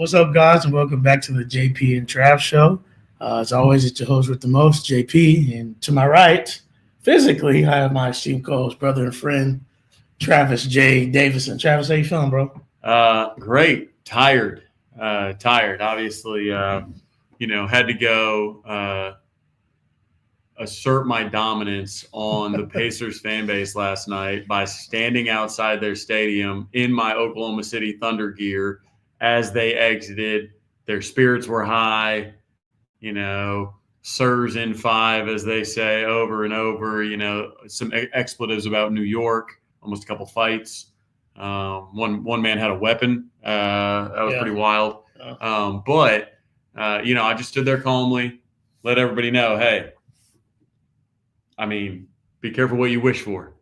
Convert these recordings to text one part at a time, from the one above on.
What's up, guys, and welcome back to the JP and Trav show. As always, it's your host with the most, JP, and to my right, physically, I have my esteemed co-host, brother and friend, Travis J. Davison. Travis, how you feeling, bro? Great. Tired. Obviously, had to go assert my dominance on the Pacers fan base last night by standing outside their stadium in my Oklahoma City Thunder gear as they exited. Their spirits were high, sirs in five, as they say over and over, some expletives about New York, almost a couple fights. One man had a weapon. That was pretty wild. But I just stood there calmly, let everybody know, hey, be careful what you wish for,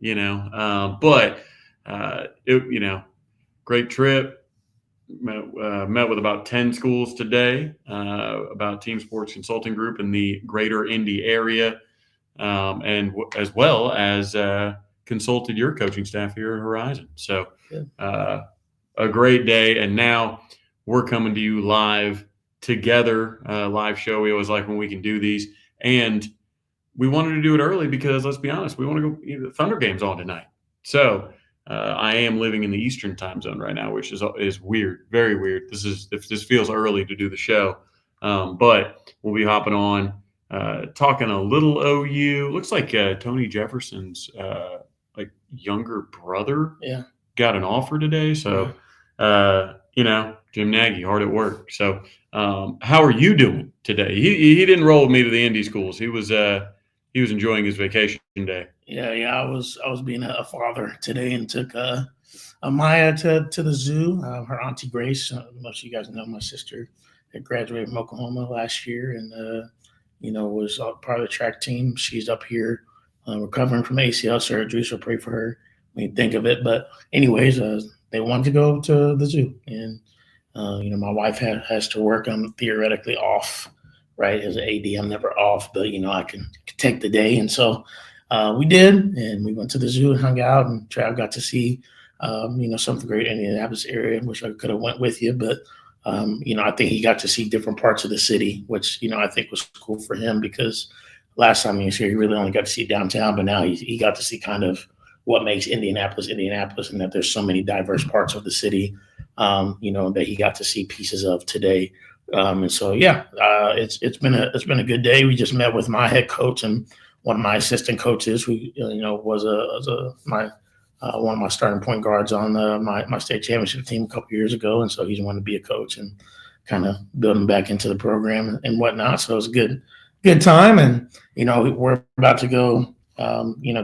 great trip. Met with about 10 schools today, about Team Sports Consulting Group in the greater Indy area, and as well as consulted your coaching staff here at Horizon. So a great day. And now we're coming to you live together, live show. We always like when we can do these. And we wanted to do it early because, let's be honest, we want to go. The Thunder game's on tonight. So I am living in the Eastern time zone right now, which is weird, very weird. This feels early to do the show, but we'll be hopping on, talking a little OU. Looks like Tony Jefferson's younger brother got an offer today. So Jim Nagy hard at work. So how are you doing today? He didn't roll with me to the Indy schools. He was enjoying his vacation day. Yeah. I was being a father today and took Amaya to the zoo. Her auntie Grace, most of you guys know, my sister had graduated from Oklahoma last year and was part of the track team. She's up here recovering from ACL surgery, so pray for her when you think of it. But anyways, they wanted to go to the zoo, and my wife has to work. I'm theoretically off. Right, as an AD, I'm never off, but I can take the day, and so we did, and we went to the zoo and hung out, and Trav got to see, some of the great Indianapolis area. I wish I could have went with you, but I think he got to see different parts of the city, which I think was cool for him because last time he was here, he really only got to see downtown, but now he got to see kind of what makes Indianapolis, and that there's so many diverse parts of the city, that he got to see pieces of today. It's been a good day. We just met with my head coach and one of my assistant coaches, who was one of my starting point guards on my state championship team a couple years ago, and so he's wanted to be a coach and kind of building back into the program and whatnot. So it was a good time, and we're about to go,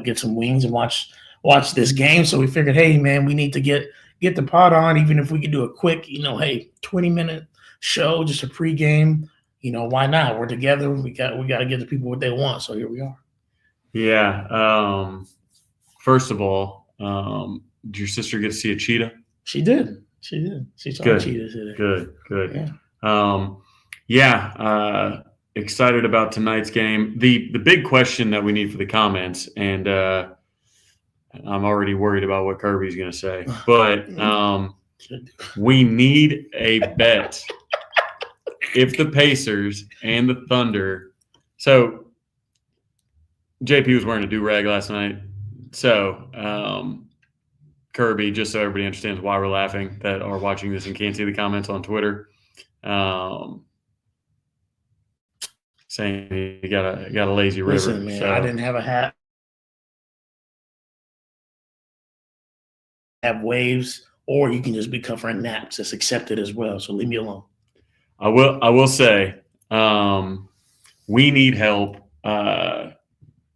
get some wings and watch this game. So we figured, hey man, we need to get the pod on, even if we could do a quick, 20-minute show, just a pregame. Why not? We're together. We got to give the people what they want. So here we are. Yeah. First of all, did your sister get to see a cheetah? She did. She saw a cheetah today. Good. Yeah. Excited about tonight's game. The big question that we need for the comments, and I'm already worried about what Kirby's going to say, but we need a bet. If the Pacers and the Thunder, so JP was wearing a do-rag last night. So Kirby, just so everybody understands why we're laughing that are watching this and can't see the comments on Twitter, saying he got a lazy river. Listen, man, so I didn't have a hat. Have waves, or you can just be covering naps. It's accepted as well. So leave me alone. I will say we need help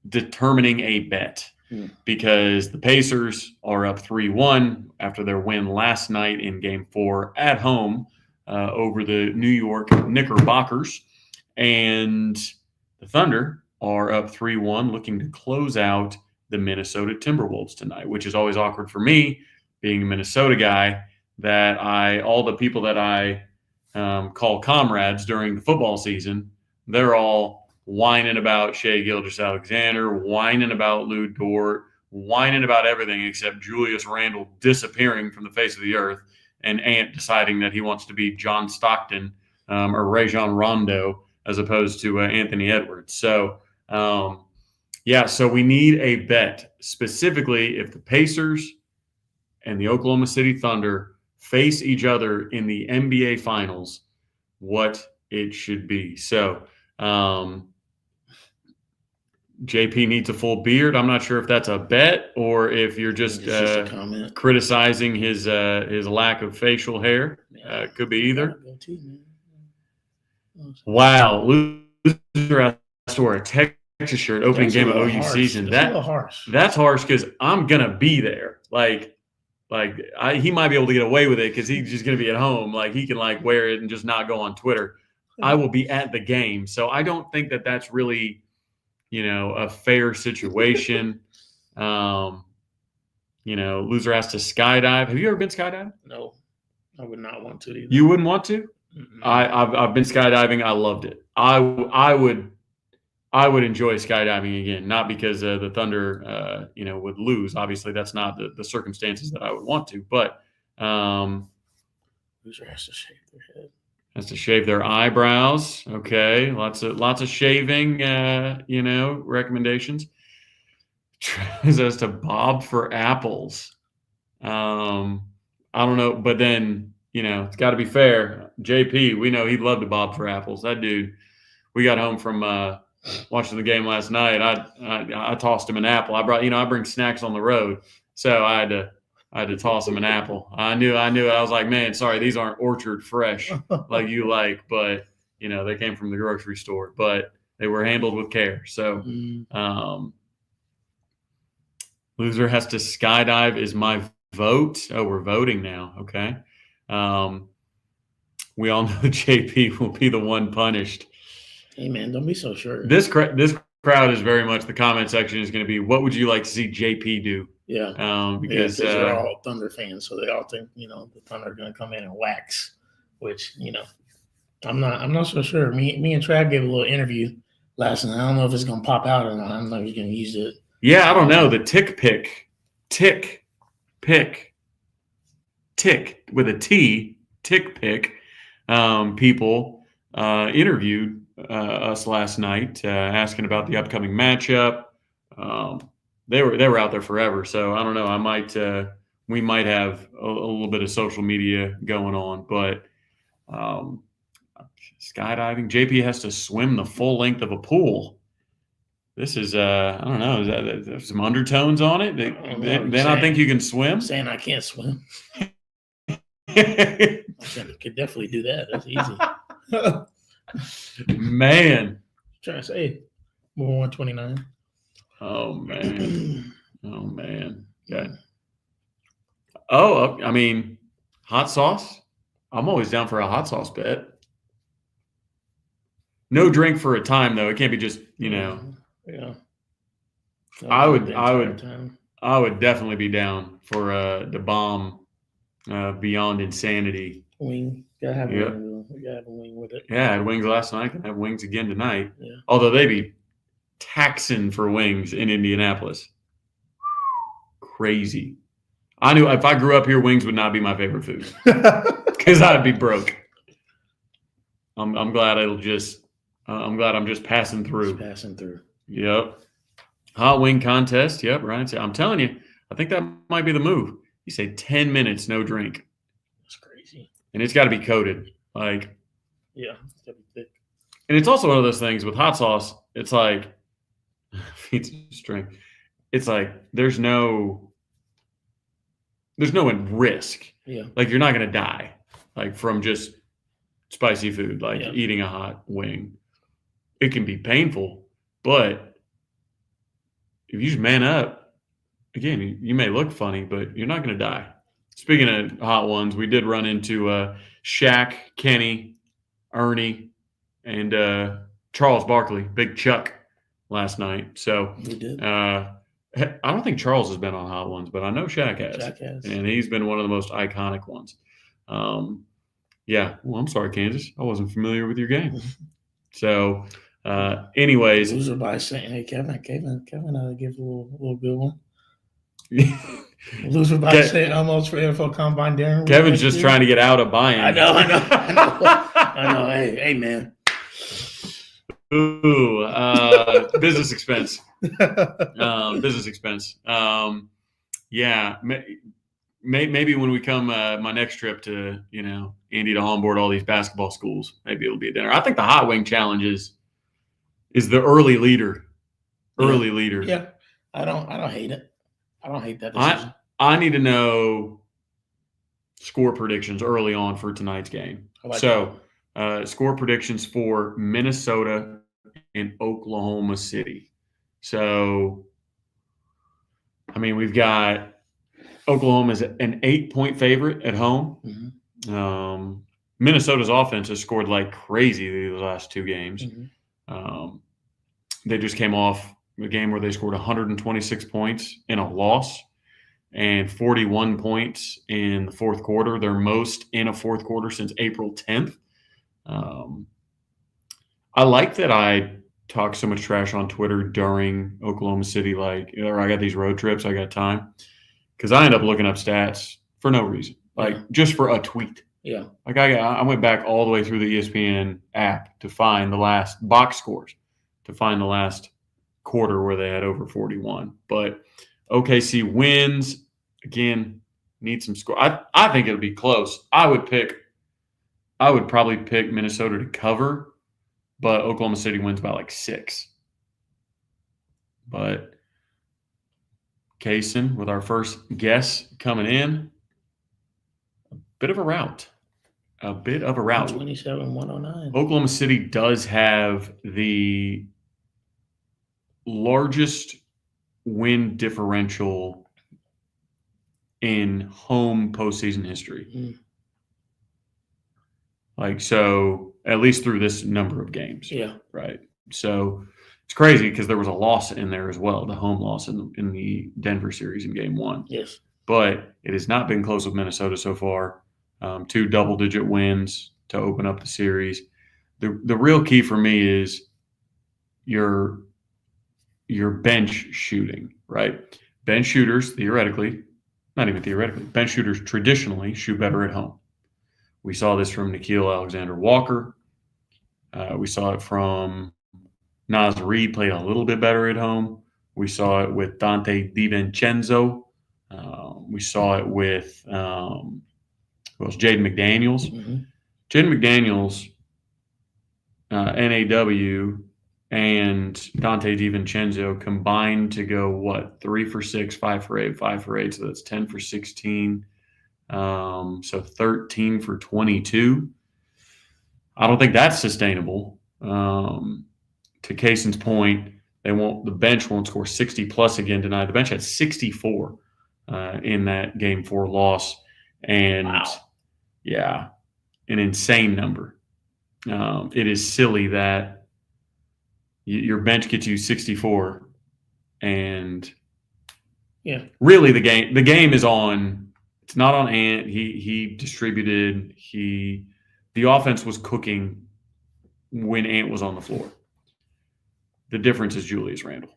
determining a bet because the Pacers are up 3-1 after their win last night in Game 4 at home over the New York Knickerbockers, and the Thunder are up 3-1 looking to close out the Minnesota Timberwolves tonight, which is always awkward for me being a Minnesota guy, that all the people that I call comrades during the football season, they're all whining about Shai Gilgeous-Alexander, whining about Lou Dort, whining about everything except Julius Randle disappearing from the face of the earth and Ant deciding that he wants to be John Stockton or Rajon Rondo as opposed to Anthony Edwards. So, so we need a bet, specifically if the Pacers and the Oklahoma City Thunder face each other in the NBA Finals, what it should be. So, JP needs a full beard. I'm not sure if that's a bet or if you're just criticizing his lack of facial hair. Could be either. Wow, loser has to wear a Texas shirt opening game of OU season. That's harsh because I'm gonna be there. He might be able to get away with it because he's just gonna be at home. Like he can wear it and just not go on Twitter. I will be at the game, so I don't think that that's really a fair situation. Loser has to skydive. Have you ever been skydiving? No, I would not want to either. You wouldn't want to? Mm-mm. I've been skydiving. I loved it. I would enjoy skydiving again, not because the Thunder, would lose. Obviously, that's not the circumstances that I would want to. But loser has to shave their head. Has to shave their eyebrows. Okay, lots of shaving. Recommendations. Says to bob for apples. I don't know, but then it's got to be fair. JP, we know he'd love to bob for apples. That dude. We got home from watching the game last night. I tossed him an apple. I bring snacks on the road, so I had to toss him an apple. I knew it. I was like, man, sorry, these aren't orchard fresh like you like, but they came from the grocery store, but they were handled with care. So, loser has to skydive is my vote. Oh, we're voting now. Okay. We all know JP will be the one punished. Hey man, don't be so sure. This crowd is very much, the comment section is going to be, what would you like to see JP do? Yeah. Because they're all Thunder fans, so they all think the Thunder are going to come in and wax, which I'm not so sure. Me and Trav gave a little interview last night. I don't know if it's going to pop out or not. I don't know if he's going to use it. Yeah, I don't know. The tick with a T, tick pick people interviewed us last night asking about the upcoming matchup. They were out there forever, so I don't know. We might have a little bit of social media going on, but skydiving. JP has to swim the full length of a pool. This is I don't know. There's some undertones on it. I think you can swim. I'm saying I can't swim. I could definitely do that. That's easy. Man, trying to say, more 129. Oh man. Okay. Oh, I mean, hot sauce. I'm always down for a hot sauce bet. No drink for a time though. It can't be just Yeah. I would definitely be down for the bomb Beyond Insanity. Wing. Gotta have a wing. We gotta have a wing with it. Yeah, I had wings last night. Can have wings again tonight. Yeah. Although they be taxing for wings in Indianapolis. Crazy. I knew if I grew up here, wings would not be my favorite food because I'd be broke. I'm glad I'm just passing through. Just passing through. Yep. Hot wing contest. Yep. Right. I'm telling you, I think that might be the move. You say 10 minutes, no drink. That's crazy. And it's got to be coated. Yeah, it's got to be thick. And it's also one of those things with hot sauce. It's like pizza string. It's like there's no risk. Yeah. Like you're not gonna die from just spicy food, eating a hot wing. It can be painful, but if you just man up, again, you may look funny, but you're not gonna die. Speaking of hot ones, we did run into Shaq, Kenny, Ernie, and Charles Barkley, Big Chuck, last night. So we did. I don't think Charles has been on hot ones, but I know Shaq has. And he's been one of the most iconic ones. Yeah. Well, I'm sorry, Kansas. I wasn't familiar with your game. So, anyways. Loser by saying, hey, Kevin, give a little good one. Lose for about saying almost for NFL Combine. Darren, Kevin's just trying to get out of buying. I know. Hey, man. Ooh, business expense. Business expense. Yeah, maybe when we come my next trip to Indy to onboard all these basketball schools, maybe it'll be a dinner. I think the hot wing challenge is the early leader. Early leader. Yeah, I don't hate it. I don't hate that decision. I need to know score predictions early on for tonight's game. Score predictions for Minnesota and Oklahoma City. So, I mean, we've got Oklahoma is an 8-point favorite at home. Mm-hmm. Minnesota's offense has scored like crazy the last two games. Mm-hmm. They just came off a game where they scored 126 points in a loss and 41 points in the fourth quarter, their most in a fourth quarter since April 10th. I like that I talk so much trash on Twitter during Oklahoma City, or I got these road trips, I got time, because I end up looking up stats for no reason, just for a tweet. Yeah. Like I went back all the way through the ESPN app to find the last box scores, to find the last quarter where they had over 41. But OKC wins again. Need some score. I think it'll be close. I would probably pick Minnesota to cover, but Oklahoma City wins by like 6. But Kaysen, with our first guess coming in, a bit of a rout. 127-109. Oklahoma City does have the largest win differential in home postseason history. So at least through this number of games. Yeah. Right. So it's crazy because there was a loss in there as well, the home loss in the Denver series in game 1. Yes. But it has not been close with Minnesota so far. 2 double-digit wins to open up the series. The real key for me is your bench shooting, right? Bench shooters, theoretically, not even theoretically, bench shooters traditionally shoot better at home. We saw this from Nickeil Alexander-Walker. We saw it from Naz Reid, played a little bit better at home. We saw it with Dante DiVincenzo. We saw it with Jaden McDaniels. Mm-hmm. Jaden McDaniels, NAW, and Dante DiVincenzo combined to go 3 for 6, 5 for 8, 5 for 8. So that's 10 for 16. So 13 for 22. I don't think that's sustainable. To Kaysen's point, the bench won't score 60 plus again tonight. The bench had 64 in that game 4 loss, and yeah, an insane number. It is silly that your bench gets you 64, and really the game is on. It's not on Ant. He distributed. The offense was cooking when Ant was on the floor. The difference is Julius Randle.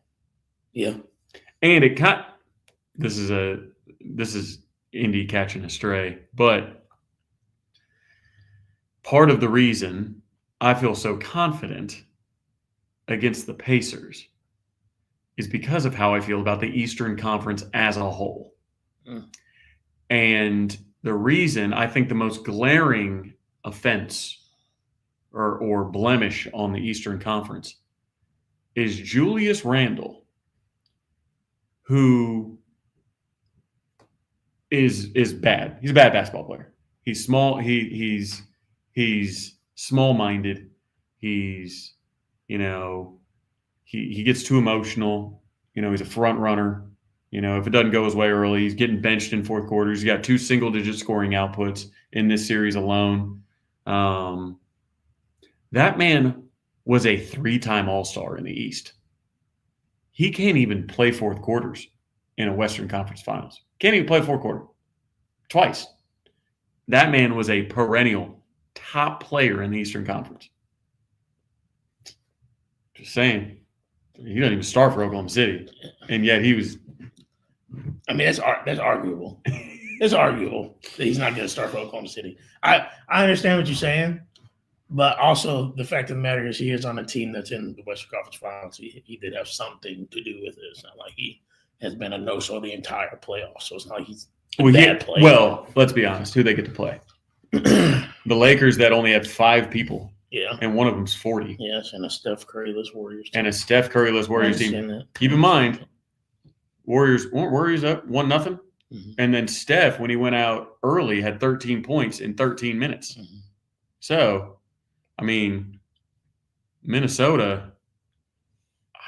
Yeah, and this is Indy catching a stray, but part of the reason I feel so confident against the Pacers is because of how I feel about the Eastern Conference as a whole. And the reason I think the most glaring offense or blemish on the Eastern Conference is Julius Randle, who is bad. He's a bad basketball player. He's small. He's small-minded. He's he gets too emotional. He's a front runner. If it doesn't go his way early, he's getting benched in fourth quarters. He's got 2 single-digit scoring outputs in this series alone. That man was a 3-time All-Star in the East. He can't even play fourth quarters in a Western Conference Finals. Can't even play fourth quarter. Twice. That man was a perennial top player in the Eastern Conference. Just saying. He doesn't even start for Oklahoma City. And yet he was I mean, that's arguable. It's arguable that he's not going to start for Oklahoma City. I understand what you're saying, but also the fact of the matter is he is on a team that's in the Western Conference Finals. He did have something to do with it. It's not like he has been a no-show the entire playoffs, so it's not like he's a bad player. Well, let's be honest. Who they get to play? The Lakers that only have 5 people. Yeah. And one of them's 40. Yes, and a Steph Curry-less Warriors team. And a Steph Curry-less Warriors team. Keep in mind, Warriors up 1-0. Mm-hmm. And then Steph, when he went out early, had 13 points in 13 minutes. Mm-hmm. So, I mean, Minnesota,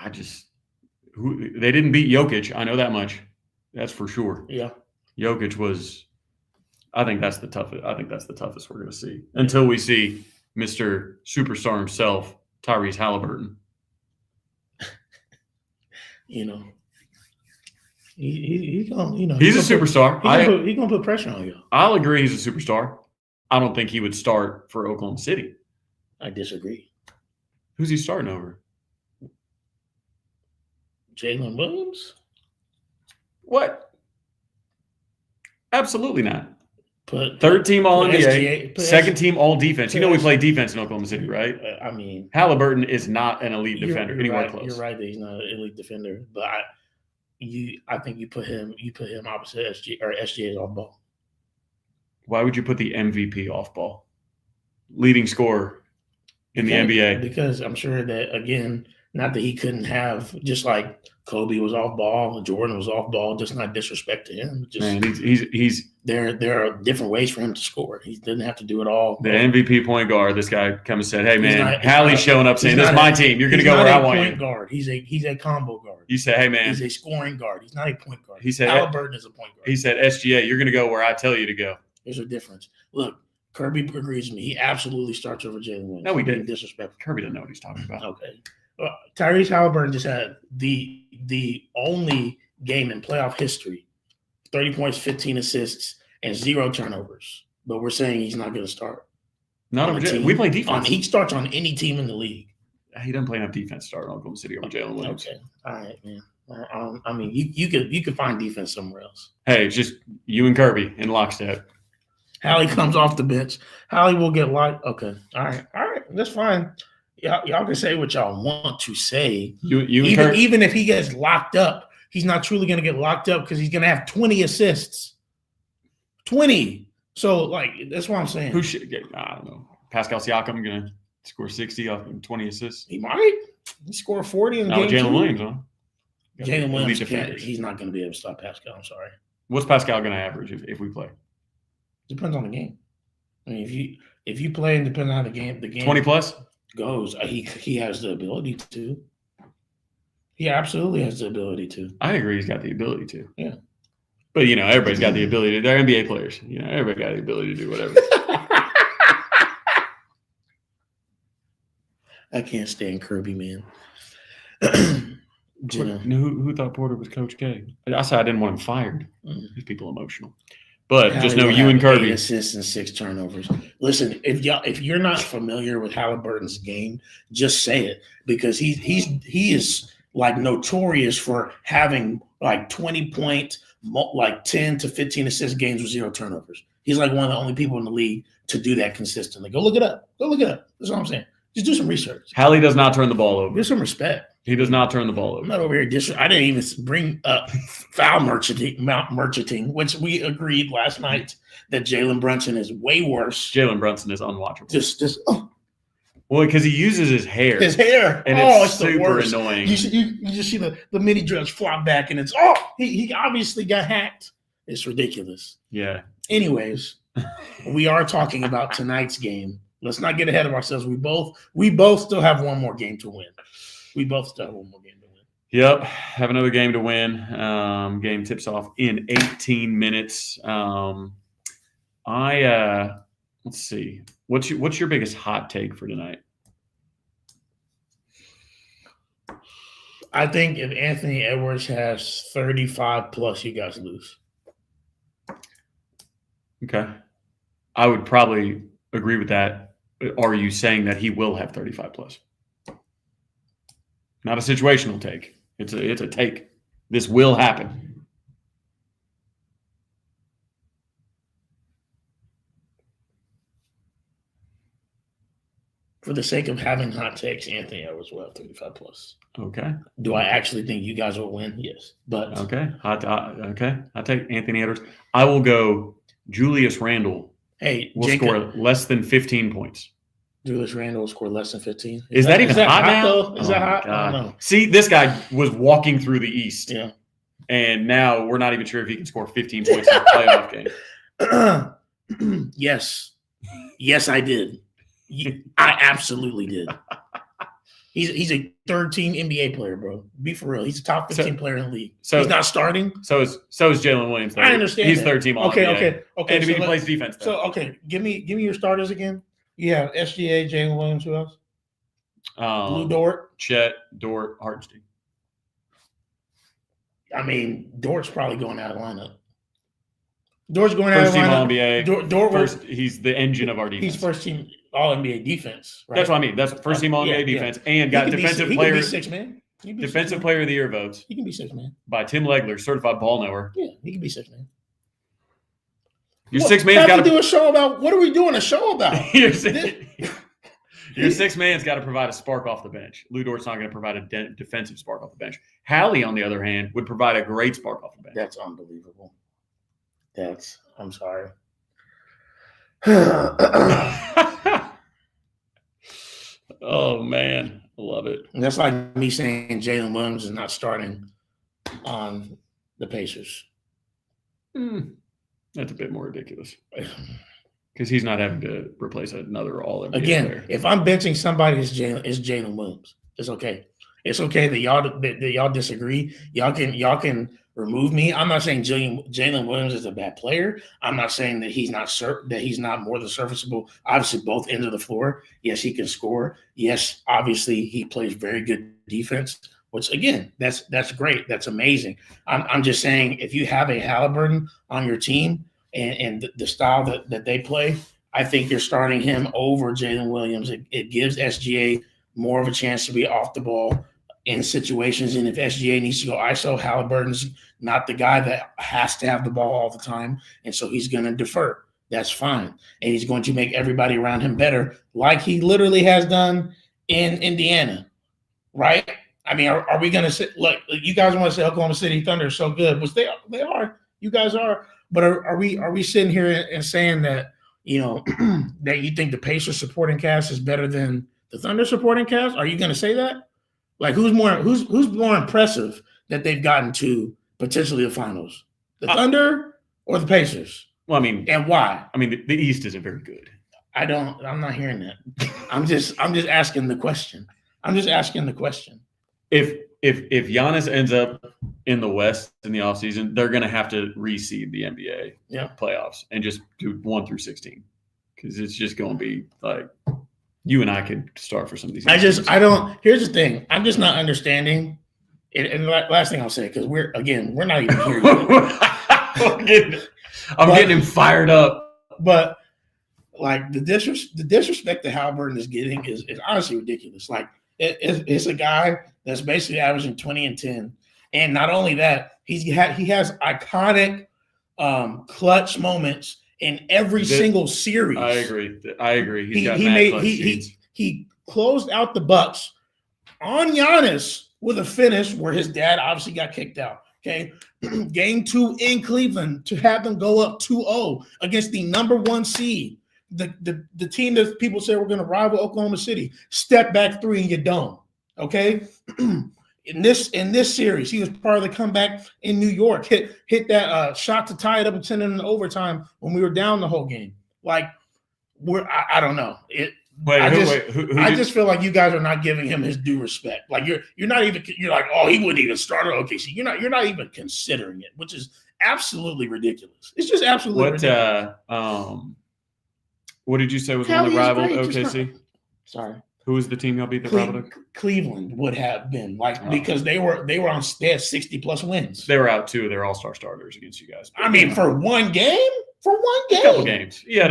they didn't beat Jokic. I know that much. That's for sure. Yeah. Jokic was, I think that's the toughest we're going to see until we see Mr. Superstar himself, Tyrese Halliburton. You know, he's a superstar. He's gonna put pressure on you. I'll agree he's a superstar. I don't think he would start for Oklahoma City. I disagree. Who's he starting over? Jalen Williams? What? Absolutely not. Third team All NBA, second team All Defense. You know we play defense in Oklahoma City, right? I mean, Halliburton is not an elite defender anywhere close. You're right that he's not an elite defender, but I think you put him opposite SGA or SGA is off ball. Why would you put the MVP off ball? Leading scorer in the NBA. Because I'm sure that, again, not that he couldn't have, just like Kobe was off ball, Jordan was off ball, just not disrespect to him. Just, man, he's there are different ways for him to score. He doesn't have to do it all. The MVP point guard, this guy come and said, "Hey man, Hallie's showing up saying this is my team. You're going to go where I want you." He's not a point guard. He's a combo guard. You say, "Hey man, he's a scoring guard. He's not a point guard." He said, Halliburton is a point guard. He said, "SGA, you're going to go where I tell you to go." There's a difference. Look, Kirby agrees with me. He absolutely starts over Jalen Williams. No, he didn't. Disrespectful. Kirby doesn't know what he's talking about. Okay. Tyrese Halliburton just had the only game in playoff history, 30 points, 15 assists, and 0 turnovers. But we're saying he's not going to start. Not over Jalen. We play defense. He starts on any team in the league. He doesn't play enough defense to start in Oklahoma City over Jalen Williams. Okay. All right, man. I mean, you could find defense somewhere else. Hey, it's just you and Kirby in lockstep. Hallie comes off the bench. Hallie will get locked. Okay. All right. That's fine. Y'all can say what y'all want to say. Even if he gets locked up, he's not truly going to get locked up because he's going to have 20 assists. 20. So, like, that's what I'm saying. Who should get? I don't know. Pascal Siakam going to score 60 off and 20 assists. He might. He scored 40 in game 2. Jalen Williams, huh? Jalen Williams, he's not going to be able to stop Pascal. I'm sorry. What's Pascal going to average if we play? Depends on the game. I mean, if you play and depending on the game 20 plus goes, he has the ability to. He absolutely has the ability to. I agree. He's got the ability to. Yeah. But everybody's got the ability to. They're NBA players. Everybody got the ability to do whatever. I can't stand Kirby, man. Who thought Porter was Coach K? I said I didn't want him fired. These people emotional. But just know you and Kirby. 8 assists and 6 turnovers. Listen, if you're not familiar with Halliburton's game, just say it because he is like notorious for having like 20 point, like 10 to 15 assist games with 0 turnovers. He's like one of the only people in the league to do that consistently. Go look it up. That's what I'm saying. Just do some research. Hallie does not turn the ball over. Give some respect. He does not turn the ball over. I'm not over here. I didn't even bring up foul merchanting, which we agreed last night that Jalen Brunson is way worse. Jalen Brunson is unwatchable. Well, because he uses his hair. And it's super annoying. You just see the mini drills flop back, and it's he obviously got hacked. It's ridiculous. Yeah. Anyways, we are talking about tonight's game. Let's not get ahead of ourselves. We both still have one more game to win. Yep, have another game to win. Game tips off in 18 minutes. Let's see. What's your biggest hot take for tonight? I think if Anthony Edwards has 35 plus, you guys lose. Okay. I would probably agree with that. Are you saying that he will have 35 plus? Not a situational take. It's a take. This will happen. for the sake of having hot takes, Anthony Edwards will have 35 plus. Okay. Do I actually think you guys will win? Yes. But Okay. I'll take Anthony Edwards. I will go Julius Randle. Hey, will score less than 15 points. Julius Randle will score less than 15. Is that even hot now? Though? Is that hot? God. I don't know. See, this guy was walking through the East. Yeah. And now we're not even sure if he can score 15 points in a playoff game. Yes. Yes, I did. I absolutely did. He's a third-team NBA player, bro. Be for real. He's a top 15 player in the league. So he's not starting. So is Jalen Williams. Though. I understand. He's third team all Okay. And he plays defense. Though. So give me your starters again. Yeah, SGA, Jalen Williams. Who else? Blue Dort, Chet, Dort, Hartenstein. I mean, Dort's probably going out of lineup. Dort's going first out of lineup. First team All NBA. Dort first, he's the engine of our defense. He's first team All NBA defense. Right? That's what I mean. That's first team All NBA defense, and got defensive player. He can be six man. Defensive player of the year votes. He can be six man by Tim Legler, certified ball knower. Yeah, he can be six man. Your six man's got to do a show about. What are we doing a show about? Your six man's got to provide a spark off the bench. Lou Dort's not going to provide a defensive spark off the bench. Hallie, on the other hand, would provide a great spark off the bench. That's unbelievable. I'm sorry. Oh, man. I love it. And that's like me saying Jalen Williams is not starting on the Pacers. That's a bit more ridiculous. Because he's not having to replace another All-NBA Again, player. If I'm benching somebody, it's Jalen Williams. It's okay. It's okay that y'all disagree. Y'all can remove me. I'm not saying Jalen Williams is a bad player. I'm not saying that he's not more than serviceable. Obviously, both ends of the floor. Yes, he can score. Yes, obviously he plays very good defense. Which again, that's great. That's amazing. I'm just saying if you have a Halliburton on your team and the style that they play, I think you're starting him over Jalen Williams. It gives SGA more of a chance to be off the ball in situations. And if SGA needs to go ISO, Halliburton's not the guy that has to have the ball all the time. And so he's going to defer. That's fine. And he's going to make everybody around him better, like he literally has done in Indiana, right? I mean, are we going to sit? Look, you guys want to say Oklahoma City Thunder is so good, which they are. You guys are. But are we sitting here and saying that, that you think the Pacers supporting cast is better than the Thunder supporting cast? Are you going to say that? Like, who's more impressive that they've gotten to potentially the finals? The Thunder or the Pacers? Well, I mean, and why? I mean, the East isn't very good. I'm not hearing that. I'm just asking the question. If Giannis ends up in the West in the offseason, they're going to have to reseed the NBA playoffs and just do 1 through 16 because it's just going to be like you and I could start for some of these. Here's the thing. I'm just not understanding. And last thing I'll say, because we're not even here yet. I'm getting him fired up. But like the disrespect that Halliburton is getting is honestly ridiculous. Like it's a guy that's basically averaging 20 and 10. And not only that, he has iconic clutch moments in every single series. I agree. He closed out the Bucks on Giannis with a finish where his dad obviously got kicked out. Okay. Game 2 in Cleveland to have them go up 2-0 against the number 1 seed. The team that people say we're going to rival Oklahoma City. Step back 3 and you don't. Okay. In this series, he was part of the comeback in New York. Hit that shot to tie it up and send it in overtime when we were down the whole game. Like I don't know. I just feel like you guys are not giving him his due respect. Like you're like, oh, he wouldn't even start at OKC. You're not even considering it, which is absolutely ridiculous. It's just absolutely ridiculous. What did you say was one of the rival OKC? Sorry. Who was the team y'all beat the rival? Cleveland would have been because they had 60 plus wins. They were out 2 of their all-star starters against you guys. I mean, for one game. A couple games. Yeah.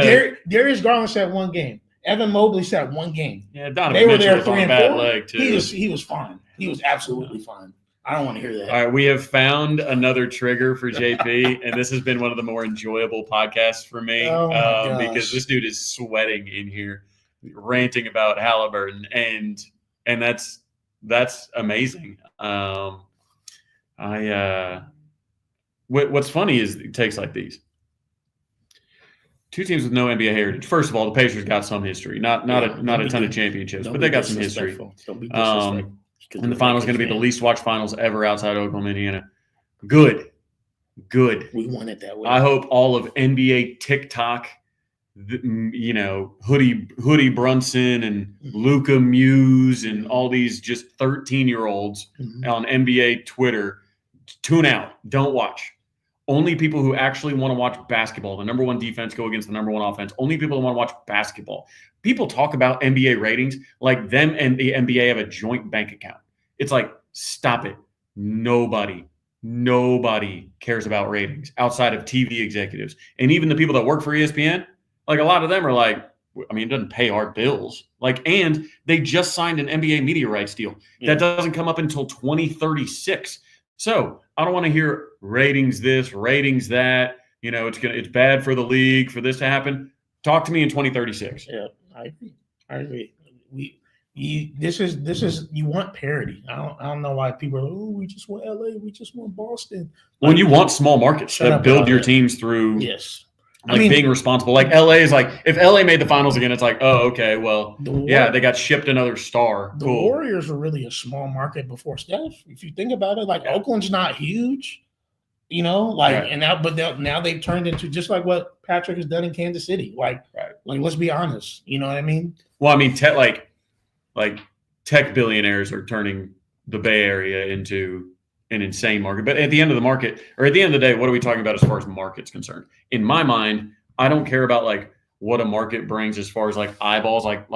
Darius Garland sat 1 game. Evan Mobley sat 1 game. Yeah, Donovan Mitchell was on a bad leg too. He was fine. He was absolutely fine. I don't want to hear that. All right, we have found another trigger for JP, and this has been one of the more enjoyable podcasts for me because this dude is sweating in here. ranting about Halliburton, and that's amazing. What's funny is takes like these. Two teams with no NBA heritage. First of all, the Pacers got some history, not a ton of championships, but they got some history. Don't be disrespectful. And the finals going to be the least watched finals ever outside Oklahoma, Indiana. Good. We want it that way. I hope all of NBA TikTok, Hoodie Brunson and Luka Muse and all these just 13-year-olds on NBA Twitter tune out. Don't watch. Only people who actually want to watch basketball, the number one defense go against the number one offense. Only people who want to watch basketball. People talk about NBA ratings like them and the NBA have a joint bank account. It's like, stop it. Nobody cares about ratings outside of TV executives. And even the people that work for ESPN, like a lot of them are like, I mean, it doesn't pay our bills. And they just signed an NBA media rights deal. Yeah. That doesn't come up until 2036. So I don't want to hear ratings this, ratings that. It's bad for the league for this to happen. Talk to me in 2036. Yeah, I agree. This is you want parity. I don't know why people are like, we just want LA, we just want Boston. When you want small markets that build your teams through being responsible. Like LA is like, if LA made the finals again, it's like, oh, okay, well, they got shipped another star. The Warriors were really a small market before Steph. If you think about it, Oakland's not huge, and now they've turned into just like what Patrick has done in Kansas City. Let's be honest. You know what I mean? Well, I mean, tech billionaires are turning the Bay Area into an insane market. But at the end of the day, what are we talking about as far as market's concerned? In my mind, I don't care about what a market brings as far as eyeballs, like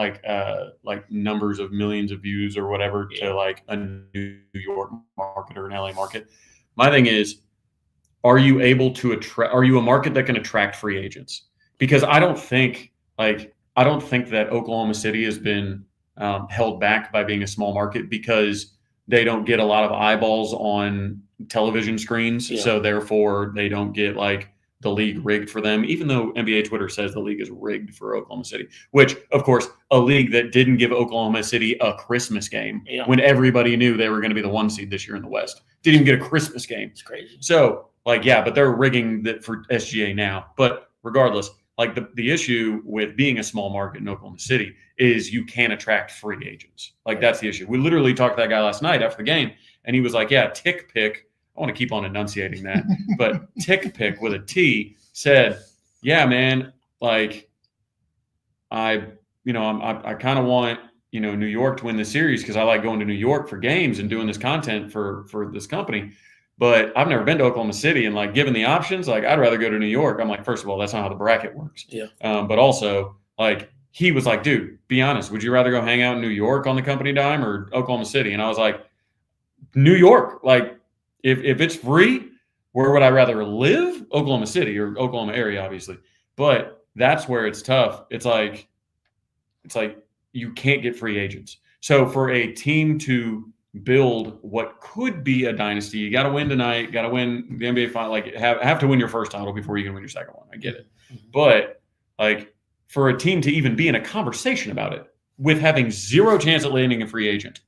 numbers of millions of views or whatever to a New York market or an LA market. My thing is, are you able to attract? Are you a market that can attract free agents? Because I don't think that Oklahoma City has been held back by being a small market because they don't get a lot of eyeballs on television screens. Yeah. So therefore they don't get the league rigged for them, even though NBA Twitter says the league is rigged for Oklahoma City, which of course, a league that didn't give Oklahoma City a Christmas game when everybody knew they were going to be the 1 seed this year in the West. Didn't even get a Christmas game. It's crazy. So but they're rigging that for SGA now. But regardless, the issue with being a small market in Oklahoma City is you can't attract free agents. That's the issue. We literally talked to that guy last night after the game, and he was like, yeah, Tick Pick. I want to keep on enunciating that, but Tick Pick with a T said, yeah, man, I kind of want, New York to win the series because I like going to New York for games and doing this content for this company. But I've never been to Oklahoma City, and given the options, I'd rather go to New York. I'm like, first of all, that's not how the bracket works. Yeah. But also, he was like, dude, be honest, would you rather go hang out in New York on the company dime or Oklahoma City? And I was like, New York. If it's free, where would I rather live? Oklahoma City or Oklahoma area, obviously. But that's where it's tough. It's like you can't get free agents. So for a team to build what could be a dynasty, you got to win tonight, got to win the NBA final, have to win your first title before you can win your second one. I get it. But for a team to even be in a conversation about it with having zero chance at landing a free agent,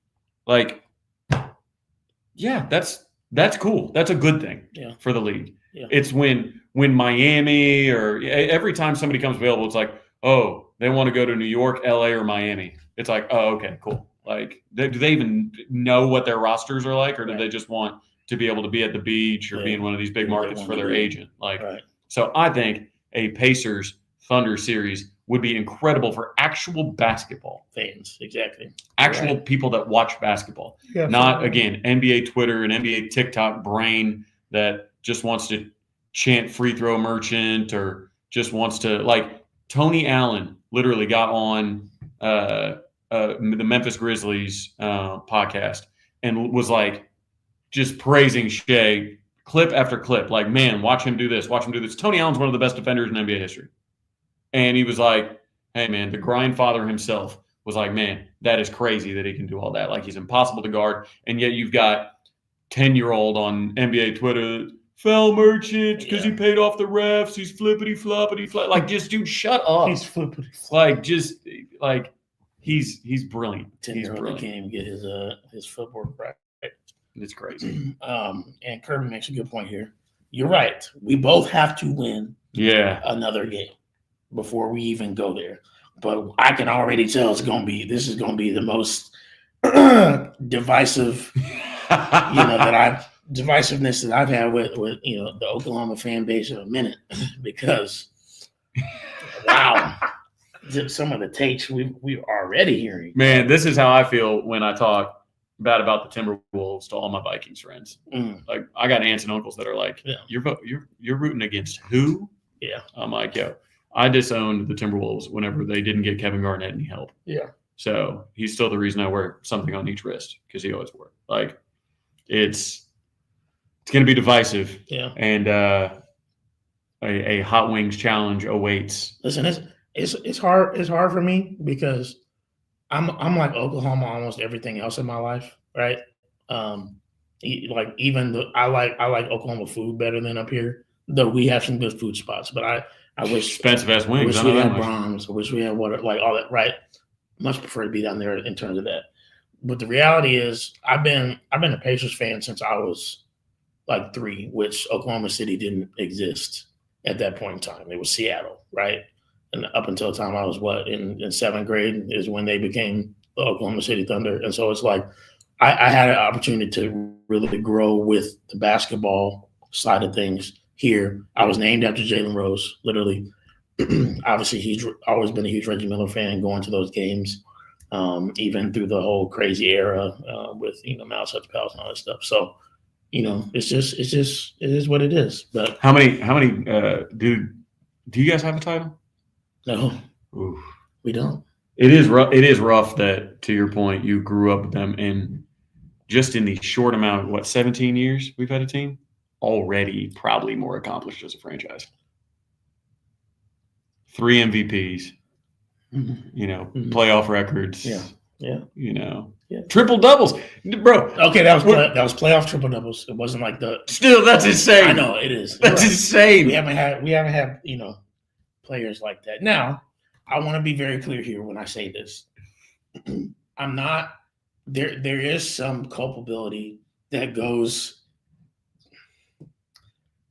that's cool. That's a good thing for the league. Yeah. It's when Miami or every time somebody comes available, it's like, oh, they want to go to New York, LA, or Miami. It's like, oh, okay, cool. Do they even know what their rosters are like, or do they just want to be able to be at the beach or be in one of these big markets for their agent? So I think a Pacers Thunder series would be incredible for actual basketball fans. Exactly. Actual people that watch basketball. Yeah, not, again, NBA Twitter and NBA TikTok brain that just wants to chant free throw merchant or just wants to, Tony Allen literally got on the Memphis Grizzlies podcast and was just praising Shea clip after clip. Man, watch him do this, watch him do this. Tony Allen's one of the best defenders in NBA history. And he was like, hey, man, the grind father himself was like, man, that is crazy that he can do all that. He's impossible to guard. And yet you've got 10-year-old on NBA Twitter foul merchant because he paid off the refs. He's flippity floppity flop. Like, just dude, shut up. He's flippity. Like, just like he's brilliant. He's brilliant. He can't even get his footwork right. It's crazy. And Kirby makes a good point here. You're right. We both have to win another game before we even go there. But I can already tell this is gonna be the most divisive, divisiveness that I've had with the Oklahoma fan base in a minute because wow. Some of the takes we're already hearing. Man, this is how I feel when I talk bad about the Timberwolves to all my Vikings friends. Like, I got aunts and uncles that are like, "You're rooting against who?" Yeah, I'm like, "Yo, I disowned the Timberwolves whenever they didn't get Kevin Garnett any help." Yeah, so he's still the reason I wear something on each wrist because he always wore it. Like, it's going to be divisive. Yeah, and a hot wings challenge awaits. Listen, it's hard. It's hard for me because I'm like Oklahoma almost everything else in my life, right? Like even I like Oklahoma food better than up here, though we have some good food spots. But I wish expensive ass wings. I wish we had Brahms. I wish we had water, like all that. Right? Much prefer to be down there in terms of that. But the reality is, I've been a Pacers fan since I was like 3, which Oklahoma City didn't exist at that point in time. It was Seattle, right? And up until the time I was in 7th grade is when they became the Oklahoma City Thunder. And so it's like I had an opportunity to really grow with the basketball side of things here. I was named after Jalen Rose, literally. Obviously, he's always been a huge Reggie Miller fan, going to those games, even through the whole crazy era with Mouse at the Palace and all that stuff. So, it is what it is. But how many do you guys have a title? No. Oof. We don't. It is rough that, to your point, you grew up with them in just in the short amount of 17 years we've had a team, already probably more accomplished as a franchise. 3 MVPs, playoff records. Yeah. Triple doubles, bro. Okay, that was playoff triple doubles. It wasn't like Still, that's insane. I know it is. That's insane. We haven't had players like that. Now, I want to be very clear here when I say this. I'm not there. There is some culpability that goes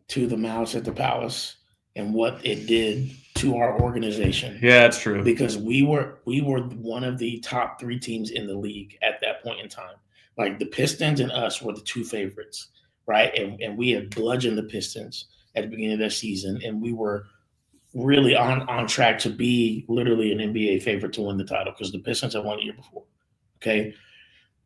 to the Mouse at the Palace and what it did to our organization. Yeah, that's true. Because we were one of the top 3 teams in the league at that point in time. Like the Pistons and us were the 2 favorites, right? And we had bludgeoned the Pistons at the beginning of that season, and we were really on track to be literally an NBA favorite to win the title because the Pistons had won the year before. Okay.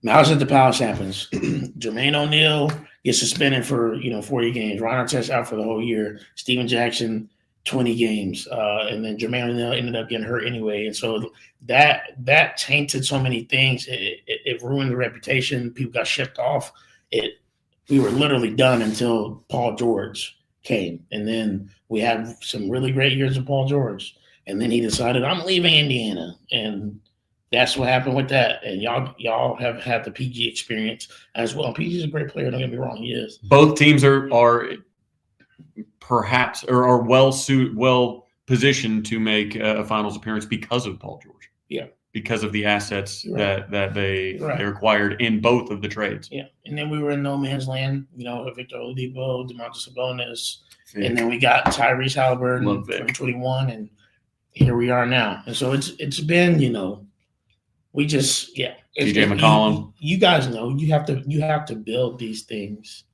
Mouse at the Palace happens. Jermaine O'Neal gets suspended for 40 games. Ron Artest out for the whole year. Steven Jackson 20 games. And then Jermaine O'Neal ended up getting hurt anyway. And so that tainted so many things. It ruined the reputation. People got shipped off. We were literally done until Paul George came. And then we had some really great years of Paul George. And then he decided, I'm leaving Indiana. And that's what happened with that. And y'all have had the PG experience as well. PG's a great player. Don't get me wrong. He is. Both teams are perhaps or are well positioned to make a finals appearance because of Paul George. Yeah. Because of the assets that they acquired in both of the trades. Yeah. And then we were in no man's land, Victor Oladipo, DeMontis Sabonis. And then we got Tyrese Halliburton in 2021, and here we are now. And so it's been, we just TJ McCollum. You guys know you have to build these things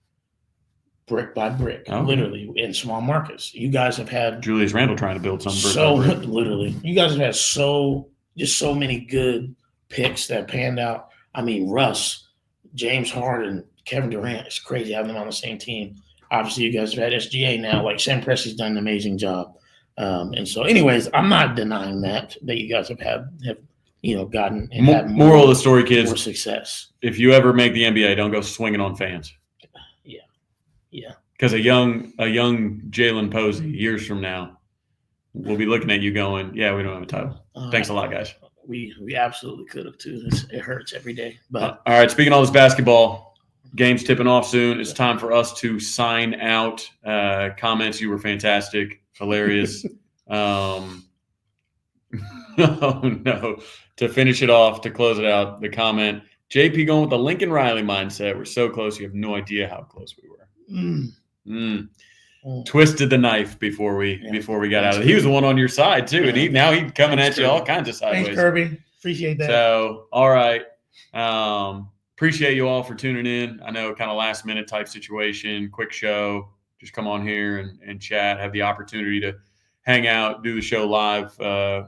brick by brick, literally in small markets. You guys have had Julius Randle trying to build something. Literally, you guys have had so many good picks that panned out. I mean, Russ, James Harden, Kevin Durant. It's crazy having them on the same team. Obviously, you guys have had SGA now. Like Sam Presti's done an amazing job. And so, anyways, I'm not denying that you guys have gotten and had moral of the story, kids, more success. If you ever make the NBA, don't go swinging on fans. Yeah. Because a young Jalen Posey years from now, we'll be looking at you going, yeah, we don't have a title. Thanks a lot, guys. We absolutely could have too. It hurts every day. But all right, speaking of all this basketball, Game's tipping off soon. It's time for us to sign out. Comments, you were fantastic, hilarious. Oh no! To finish it off, to close it out, the comment: JP going with the Lincoln Riley mindset. We're so close. You have no idea how close we were. Twisted the knife before we got out of it. He was the one on your side too, and he's coming at you all kinds of sideways. Thanks, Kirby. Appreciate that. So, all right. Appreciate you all for tuning in. I know, kind of last minute type situation, quick show. Just come on here and chat. Have the opportunity to hang out, do the show live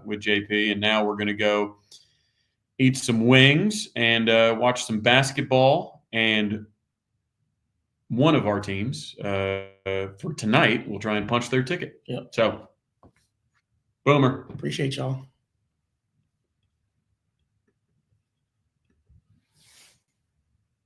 with JP, and now we're going to go eat some wings and watch some basketball. And one of our teams for tonight will try and punch their ticket. Yep. So, Boomer. Appreciate y'all.